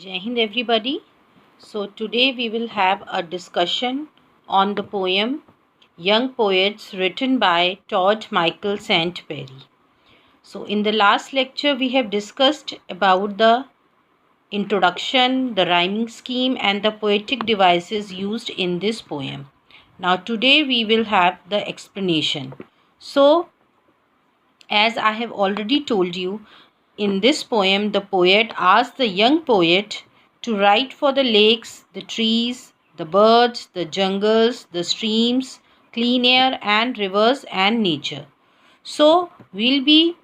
Jai Hind everybody. So today we will have a discussion on the poem Young Poets written by Todd Michael St. Perry. So in the last lecture we have discussed about the introduction, the rhyming scheme and the poetic devices used in this poem. Now today we will have the explanation. So as I have already told you, in this poem, the poet asks the young poet to write for the lakes, the trees, the birds, the jungles, the streams, clean air and rivers and nature. So we'll be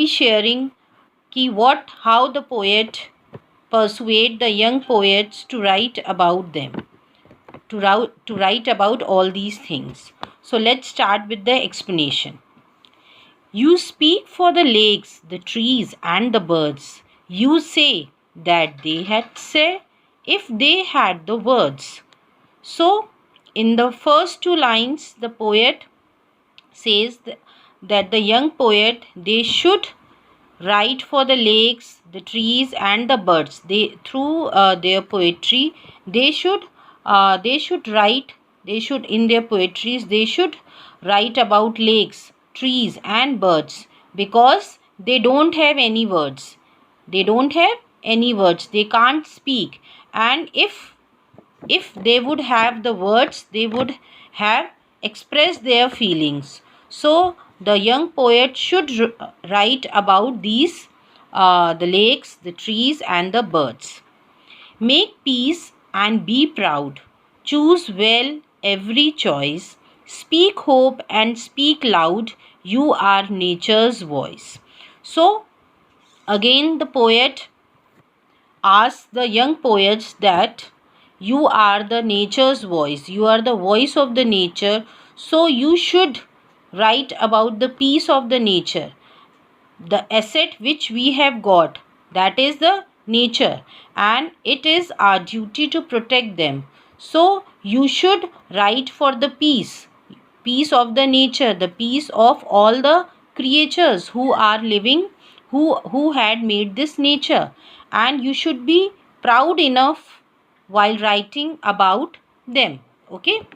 sharing how the poet persuade the young poets to write about them, to write about all these things. So let's start with the explanation. You speak for the lakes, the trees, and the birds. You say that they had said if they had the words. So, in the first two lines, the poet says that the young poet they should write for the lakes, the trees, and the birds. They through their poetry they should write. They should in their poetries they should write about lakes, trees, and birds because they don't have any words. They don't have any words. They can't speak, and if they would have the words, they would have expressed their feelings. So the young poet should write about these the lakes, the trees, and the birds. Make peace and be proud. Choose well every choice. Speak hope and speak loud. You are nature's voice. So again the poet asks the young poets that you are the nature's voice. You are the voice of the nature. So you should write about the peace of the nature, the asset which we have got, that is the nature, and it is our duty to protect them. So you should write for the peace of the nature, the peace of all the creatures who are living, who had made this nature, and you should be proud enough while writing about them. Okay.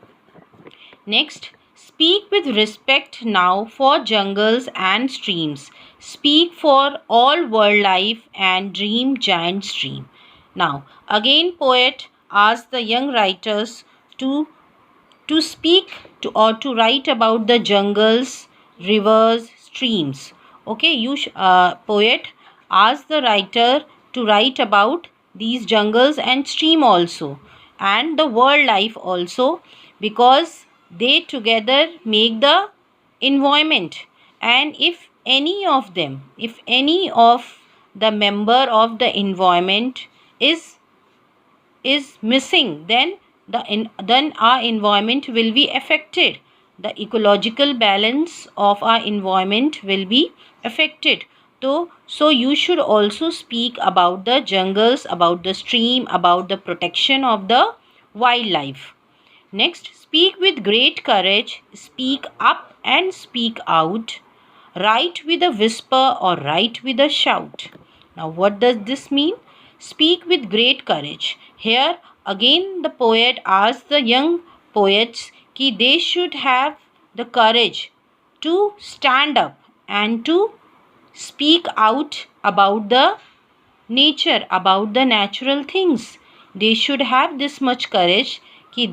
Next, speak with respect now for jungles and streams. Speak for all world life and dream giant stream. Now, again poet asks the young writers to speak to or to write about the jungles, rivers, streams. Okay, poet asks the writer to write about these jungles and stream also, and the world life also, because they together make the environment. And if any of the member of the environment is missing, then then our environment will be affected. The ecological balance of our environment will be affected. So you should also speak about the jungles, about the stream, about the protection of the wildlife. Next, speak with great courage, speak up and speak out. Write with a whisper or write with a shout. Now, what does this mean? Speak with great courage. Here, again, the poet asks the young poets that they should have the courage to stand up and to speak out about the nature, about the natural things. They should have this much courage that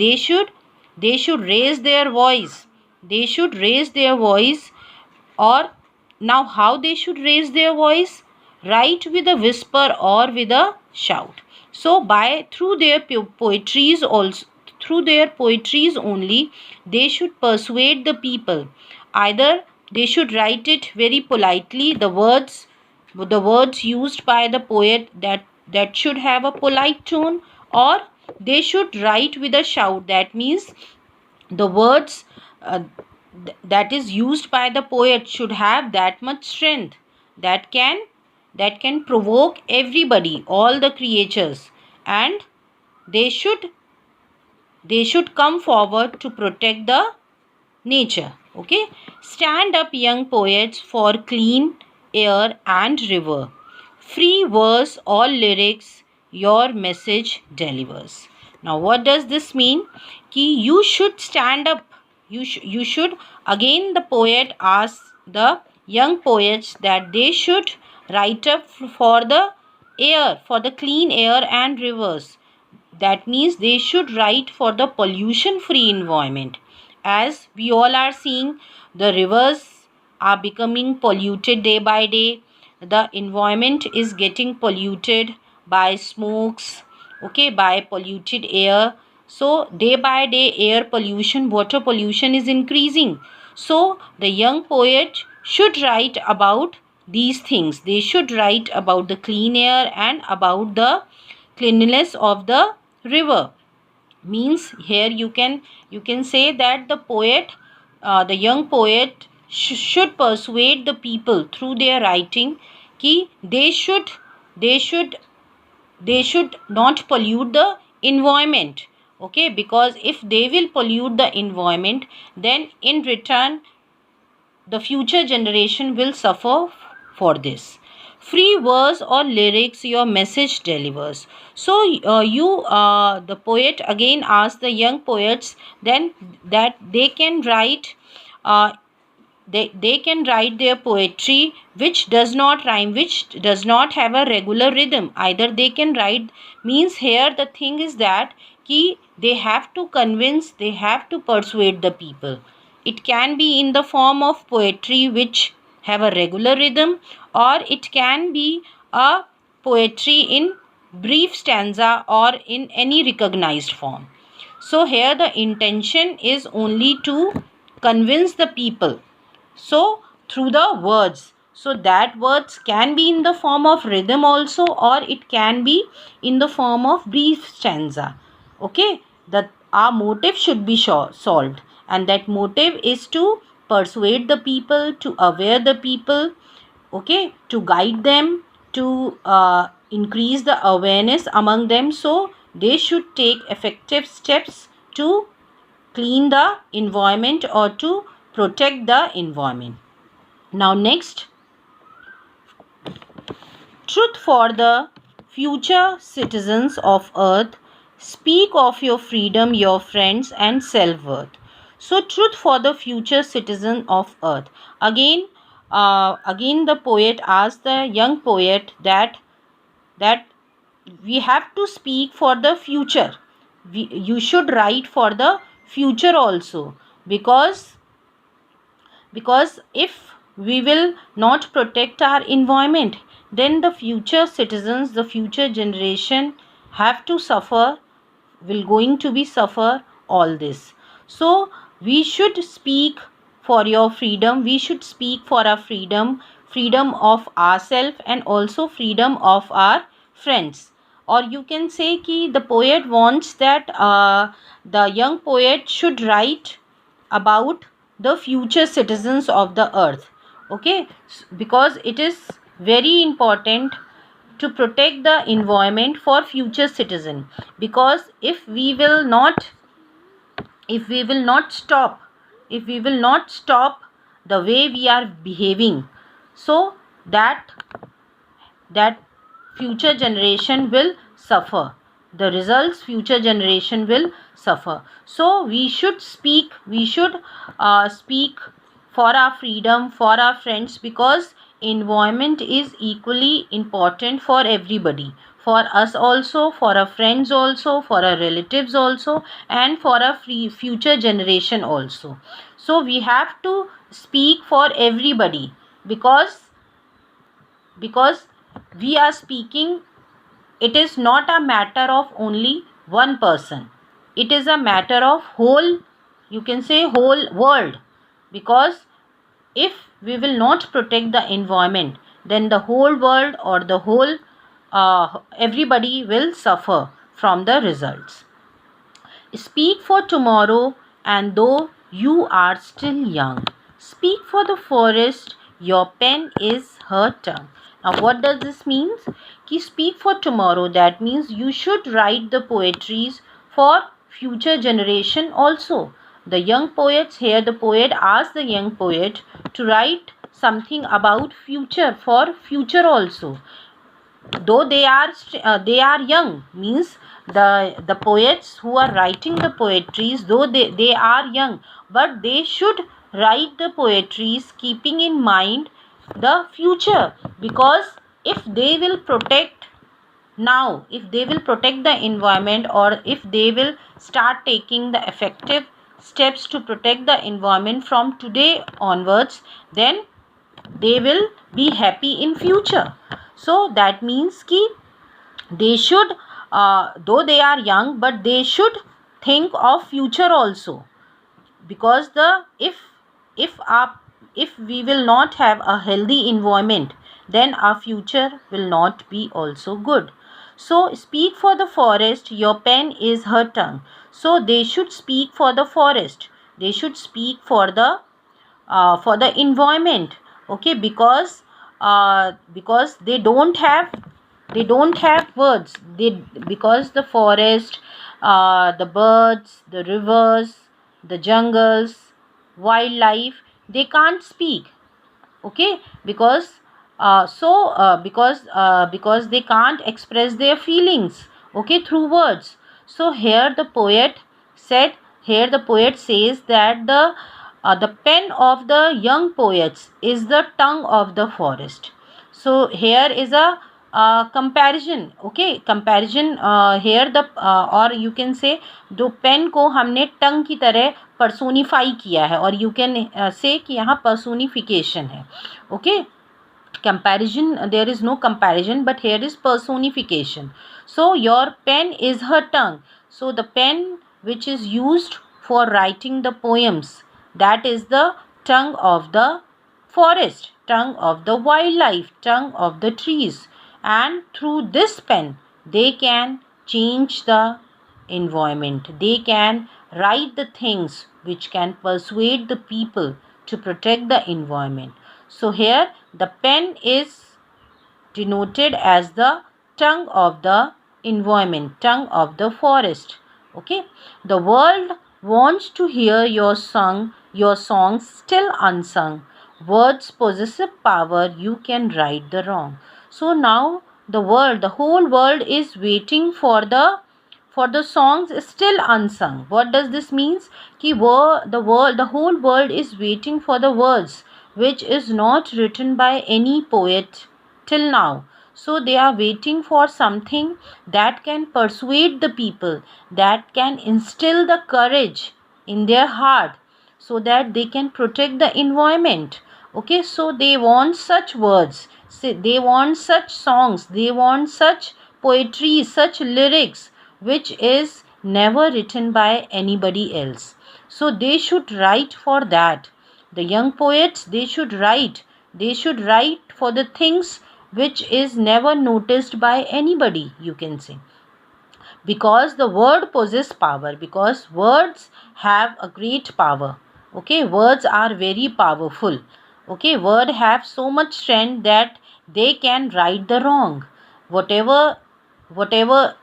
they should raise their voice. They should raise their voice. Or now how they should raise their voice? Write with a whisper or with a shout. So through their poetries also, through their poetries only, they should persuade the people. Either they should write it very politely, the words used by the poet, that should have a polite tone, or they should write with a shout. That means the words that is used by the poet should have that much strength that can provoke everybody, all the creatures, and they should come forward to protect the nature. Okay. Stand up young poets for clean air and river, free verse or lyrics your message delivers. Now what does this mean? Ki you should stand up. You should, again the poet asks the young poets that they should write up for the air, for the clean air and rivers. That means they should write for the pollution free environment. As we all are seeing, the rivers are becoming polluted day by day. The environment is getting polluted by smokes, okay, by polluted air. So day by day air pollution, water pollution is increasing. So the young poet should write about these things. They should write about the clean air and about the cleanliness of the river. Means here you can say that the poet, the young poet should persuade the people through their writing ki they should not pollute the environment, okay, because if they will pollute the environment, then in return the future generation will suffer for this. Free verse or lyrics your message delivers. So the poet again asks the young poets then that they can write, uh, they can write their poetry which does not rhyme, which does not have a regular rhythm. Either they can write, means here the thing is that ki they have to convince, they have to persuade the people. It can be in the form of poetry which have a regular rhythm, or it can be a poetry in brief stanza or in any recognized form. So here the intention is only to convince the people, so through the words. So that words can be in the form of rhythm also, or it can be in the form of brief stanza, okay. That our motive should be solved, and that motive is to persuade the people, to aware the people, okay, to guide them, to increase the awareness among them, so they should take effective steps to clean the environment or to protect the environment. Now next, truth for the future citizens of earth. Speak of your freedom, your friends and self-worth. So truth for the future citizen of earth. Again the poet asks the young poet that we have to speak for the future. You should write for the future also, because if we will not protect our environment, then the future citizens, the future generation have to suffer, will going to be suffer all this. So we should speak for your freedom, we should speak for our freedom, freedom of ourselves and also freedom of our friends. Or you can say ki the poet wants that the young poet should write about the future citizens of the earth, okay, because it is very important to protect the environment for future citizen. Because if we will not stop, if we will not stop the way we are behaving, so that future generation will suffer, the results future generation will suffer. So we should speak, we should speak for our freedom, for our friends, because environment is equally important for everybody, for us also, for our friends also, for our relatives also, and for our future generation also. So we have to speak for everybody, because we are speaking, it is not a matter of only one person, it is a matter of whole, you can say whole world. Because if we will not protect the environment, then the whole world or the whole everybody will suffer from the results. Speak for tomorrow, and though you are still young, speak for the forest, your pen is her tongue. Now, what does this mean? Ki speak for tomorrow, that means you should write the poetries for future generation also. The young poets, here the poet asks the young poet to write something about future, for future also. though they are young, means the poets who are writing the poetries, though they are young, but they should write the poetries keeping in mind the future, because if they will protect now, if they will protect the environment, or if they will start taking the effective steps to protect the environment from today onwards, then they will be happy in future. So that means ki they should, though they are young, but they should think of future also, because the if our if we will not have a healthy environment, then our future will not be also good. So speak for the forest, your pen is her tongue. So they should speak for the forest, they should speak for the environment, okay, because they don't have words, they, because the forest, the birds, the rivers, the jungles, wildlife, they can't speak, okay, because they can't express their feelings, okay, through words. So here the poet says that the pen of the young poets is the tongue of the forest. So here is a comparison, okay, comparison here the or you can say दो pen को हमने टंग की तरह personify किया है, और you can say कि यहाँ पर्सोनिफिकेशन है, okay, comparison, there is no comparison, but here is personification. So your pen is her tongue. So the pen which is used for writing the poems, that is the tongue of the forest, tongue of the wildlife, tongue of the trees, and through this pen they can change the environment, they can write the things which can persuade the people to protect the environment. So here the pen is denoted as the tongue of the environment, tongue of the forest. Okay, the world wants to hear your songs still unsung. Words possess a power, you can right the wrong. So now the whole world is waiting for the songs still unsung. What does this means? Ki the whole world is waiting for the words which is not written by any poet till now. So they are waiting for something that can persuade the people, that can instill the courage in their heart, so that they can protect the environment. Okay, so they want such words, they want such songs, they want such poetry, such lyrics which is never written by anybody else. So they should write for that. The young poets, they should write for the things which is never noticed by anybody, you can say, because the word possess power, because words have a great power. Okay, words are very powerful. Okay, word have so much strength that they can right the wrong, whatever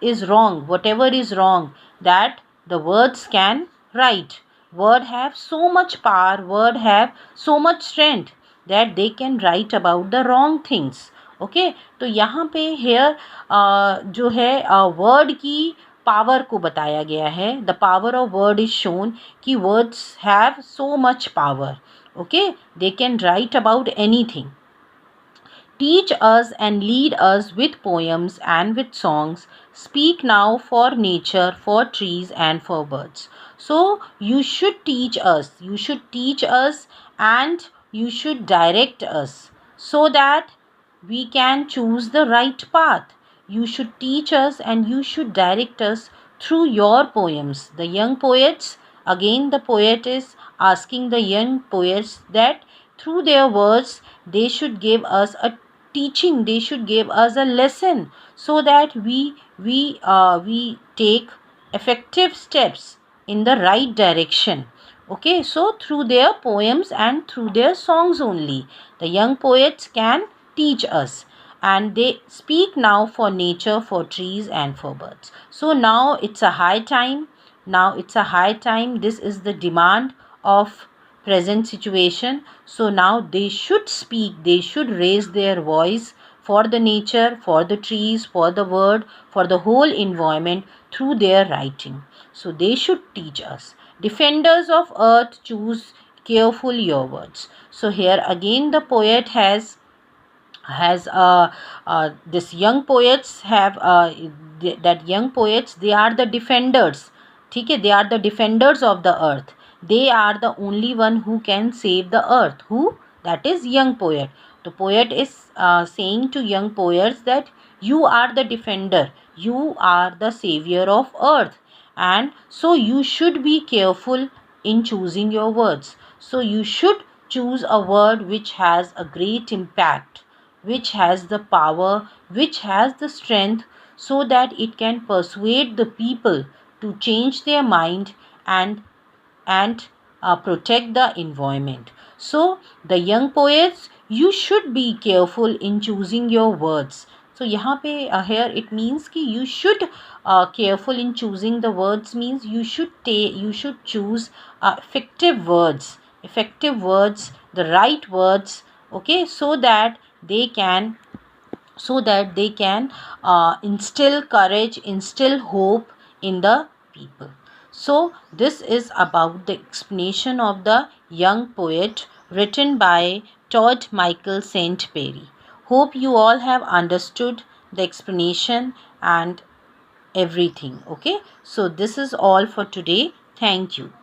is wrong, that the words can right. Word have so much power, word have so much strength that they can write about the wrong things. Okay, तो यहाँ पे hair जो है word की power को बताया गया है. The power of word is shown कि words have so much power. Okay, they can write about anything. Teach us and lead us with poems and with songs. Speak now for nature, for trees and for birds. So you should teach us, and you should direct us, so that we can choose the right path. You should teach us and you should direct us through your poems. The young poets, again the poet is asking the young poets that through their words they should give us a teaching, they should give us a lesson, so that we take effective steps in the right direction. Okay, so through their poems and through their songs only, the young poets can teach us, and they speak now for nature, for trees and for birds. So now it's a high time, this is the demand of present situation. So now they should speak, they should raise their voice for the nature, for the trees, for the world, for the whole environment through their writing. So they should teach us. Defenders of earth, choose careful your words. So here again the poet has this young poets have that young poets, they are the defenders. Okay, they are the defenders of the earth. They are the only one who can save the earth. Who? That is young poet. The poet is saying to young poets that you are the defender, you are the savior of earth, and so you should be careful in choosing your words. So you should choose a word which has a great impact, which has the power, which has the strength, so that it can persuade the people to change their mind and protect the environment. So the young poets, you should be careful in choosing your words. So यहाँ पे here it means कि you should careful in choosing the words means you should choose effective words, the right words, okay, so that they can instill courage, instill hope in the people. So this is about the explanation of the young poet written by Todd Michael St. Perry. Hope you all have understood the explanation and everything. Okay, so this is all for today. Thank you.